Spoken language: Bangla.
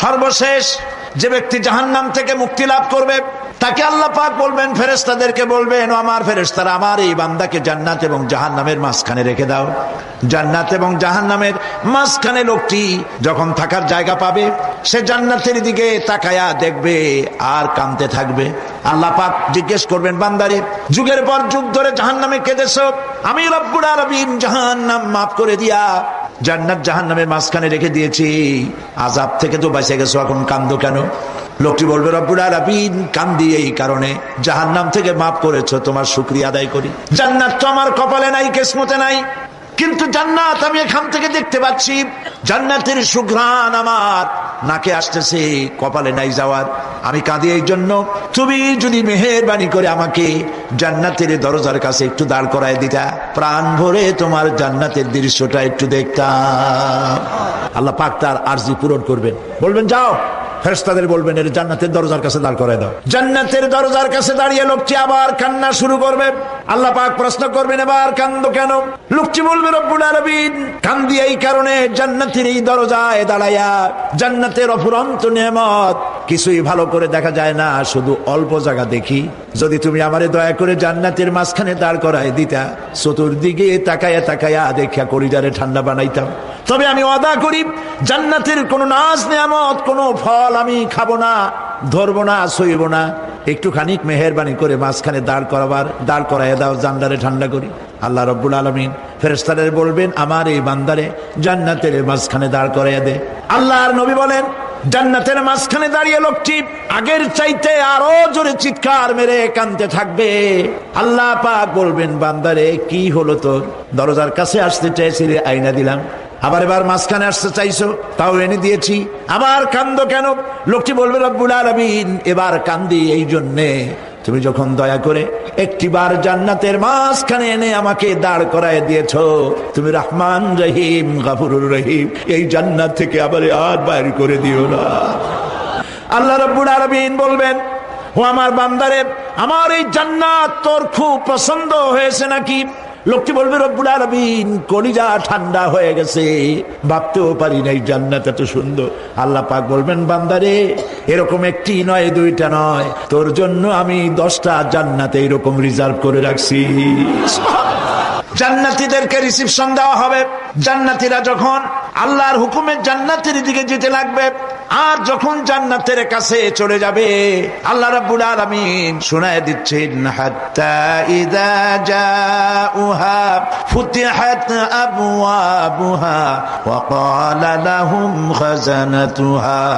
সর্বশেষ যে ব্যক্তি জাহান্নাম থেকে মুক্তি লাভ করবে তাকে আল্লাহ পাক বলবেন, ফেরেশতাদেরকে বলবেন, ও আমার ফেরেশতারা, আমার এই বান্দাকে জান্নাত এবং জাহান্নামের মাঝখানে রেখে দাও। জান্নাত এবং জাহান্নামের মাঝখানে লোকটি যখন থাকার জায়গা পাবে, সে জান্নাতের দিকে তাকায়া দেখবে আর কাঁদতে থাকবে। আল্লাহ পাক জিজ্ঞেস করবেন, বান্দারে, যুগের পর যুগ ধরে জাহান্নামে কেঁদেছো, আমি রব্বুল আলামিন জাহান্নাম মাফ করে দিয়া জান্নাত জাহান্নামের মাঝখানে রেখে দিয়েছি, আযাব থেকে তো বেঁচে গেছো, এখন কান্দো কেন? লোকটি বলবে, রব্বুল আলামিন কান্দি এই কারণে, জাহান্নাম থেকে মাফ করেছো, তোমার শুকরিয়া আদায় করি। জান্নাত তো আমার কপালে নাই, কিসমতে নাই, কিন্তু জান্নাত আমি এখান থেকে দেখতে পাচ্ছি, জান্নাতের সুঘ্রাণ আমার নাকে আসতেছে, কপালে নাই যাওয়ার। আমি কাঁদি এই জন্য, তুমি যদি মেহেরবানি করে আমাকে জান্নাতের দরজার কাছে একটু দাঁড় করায় দিতা, প্রাণ ভরে তোমার জান্নাতের দৃশ্যটা একটু দেখতাম। আল্লাহ পাক তার আরজি পূরণ করবেন, বলবেন যাও। ফেরেশতাদের বলবেন, এর জান্নাতের দরজার কাছে দাঁড় করায় দাও। জান্নাতের দরজার কাছে দাঁড়িয়ে লোকটি আবার কান্না শুরু করবে। আল্লাহ পাক প্রশ্ন করবেন, এবার কান্দো কেন? লোকটি বলবে, রব্বুল আলামিন কান্দি এই কারণে, জান্নাতের এই দরজায় দাঁড়ায়া জান্নাতের অফুরন্ত নেয়ামত কিছুই ভালো করে দেখা যায় না, শুধু অল্প জায়গা দেখি। যদি তুমি আমারে দয়া করে জান্নাতের মাঝখানে দাঁড় করায় দিতা, চতুর্দিকে তাকায়া তাকায়া দেখা কলিজারে ঠান্ডা বানাইতাম, তবে আমি ওয়াদা করি জান্নাতের কোন নাজ নেয়ামত, কোন ফল আমি খাবো না, ধরবো না, সইব না। একটুখানি মেহেরবানি করে মাঝখানে দাঁড় করাইয়া দাও, জান্নারে ঠান্ডা করি। আল্লাহ রব্বুল আলামিন ফেরেশতাদের বলবেন, আমার এই বান্দারে জান্নাতের মাঝখানে দাঁড় করাইয়া দে। আল্লাহর নবী বলেন, জান্নাতের মাঝখানে দাঁড়িয়ে লোকটি আগের চাইতে আরো জোরে চিৎকার মেরে কাঁদতে থাকবে। আল্লাহ পাক বলবেন, বান্দারে কি হলো তোর? দরজার কাছে আসতে চাইছিলে, আইনা দিলাম। এবার মাঝখানে আসতে চাইছো, তাও এনে দিয়েছি, আবার কান্দো কেন? লোকটি বলবে, রব্বুল আলামিন এবার কান্দি এই জন্যে, তুমি যখন দয়া করে একটিবার জান্নাতের মাঝখানে এনে আমাকে দাঁড় করায় দিয়েছো, তুমি রহমান রহিম গফুরুর রহিম, এই জান্নাত থেকে আবার আর বাইর করে দিও না। আল্লাহ রাব্বুল আলামিন বলবেন, ও আমার বান্দারে, আমার এই জান্নাত তোর খুব পছন্দ হয়েছে নাকি? লোকটি বলবে, রব্বুল আলামিন কলিজা ঠান্ডা হয়ে গেছে, ভাবতেও পারি নাই জান্নাত এত সুন্দর। আল্লাহ পাক বলবেন, বান্দারে এরকম একটি নয়, দুইটা নয়, তোর জন্য আমি 10টা জান্নাত এইরকম রিজার্ভ করে রাখছি। জান্নাতীদেরকে রিসিপশন দেওয়া হবে। জান্নাতীরা যখন আল্লাহর হুকুমে জান্নাতের দিকে যেতে লাগবে, আর যখন জান্নাতের কাছে চলে যাবে, আল্লাহ রাব্বুল আলামিন শোনায় দিচ্ছেন, হাত্তা ইযা জাউহা ফুতিহাত আবওয়াবুহা ওয়া ক্বালা লাহুম খাজানাতুহা